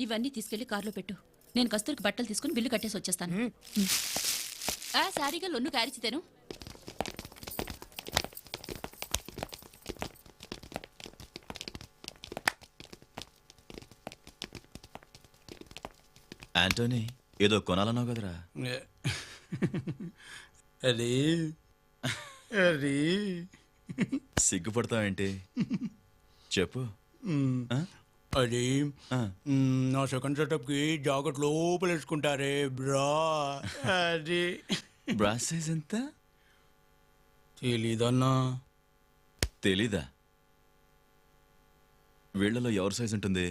ఇవన్నీ తీసుకెళ్లి కార్లో పెట్టు. నేను కస్తూరికి బట్టలు తీసుకుని బిల్లు కట్టేసి వచ్చేస్తాను. సారీగా లొన్ను కారిచితేను. ఆంటోనీ, ఏదో కొనాలన్నావు కదరా? అది అది సిగ్గుపడతావేంటి? చెప్పు. అది నా సెకండ్ సెటప్ కి జాకెట్ లోపల వేసుకుంటారే బ్రా. అది బ్రా సైజ్ ఎంత? తెలీదన్నా. తెలీదా? వీళ్ళలో ఎవరి సైజ్ ఉంటుంది?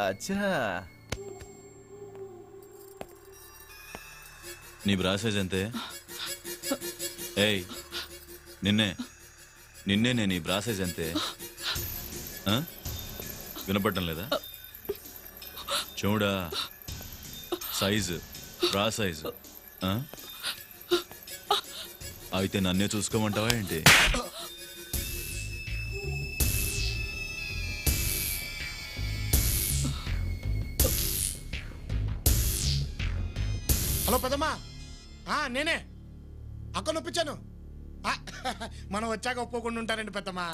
అచ్చా, నీ బ్రా సైజ్ అంతే? ఏయ్, నిన్నే నేను నీ బ్రా సైజ్ అంతే. వినపడటం లేదా? చూడా, సైజు, బ్రా సైజు. అయితే నన్నే చూసుకోమంటావా ఏంటి? హలో పెద్దమ్మా, నేనే అక్క నొప్పించాను. మనం వచ్చాక ఒప్పుకోకుండా ఉంటారండి పెద్దమ్మా.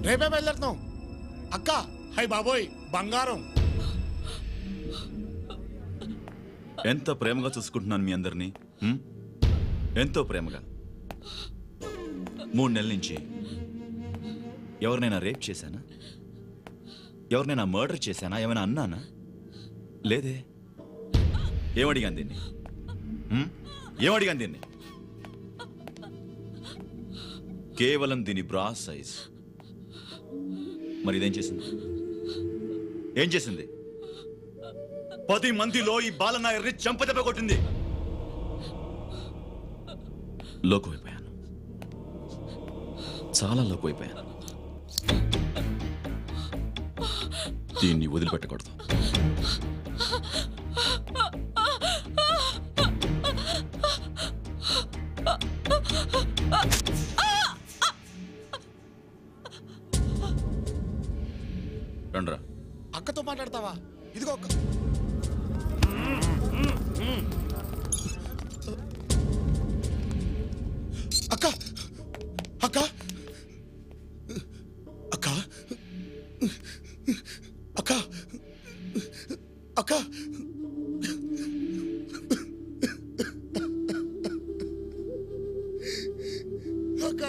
రేపే బయలుదేరుతున్నాం అక్క. హై బాబోయ్, బంగారం. ఎంత ప్రేమగా చూసుకుంటున్నాను మీ అందరినీ, ఎంతో ప్రేమగా. 3 నెలల నుంచి ఎవరినైనా రేప్ చేశానా? ఎవరినైనా మర్డర్ చేశానా? ఏమైనా అన్నానా? లేదే. ఏమడిగాను దీన్ని? ఏమడిగాను దీన్ని? కేవలం దీని బ్రా సైజ్. మరి ఇదేం చేసింది? ఏం చేసింది? 10 మందిలో ఈ బాలనాయర్ని చంపదెబ్బ కొట్టింది. లోకమైపోయాను, చాలా లోకమైపోయాను. దీన్ని వదిలిపెట్టకూడదు. రండ్రా. అక్కతో మాట్లాడతావా? ఇదిగో అక్క. అక్క అక్క అక్క అక్క అక్క అక్క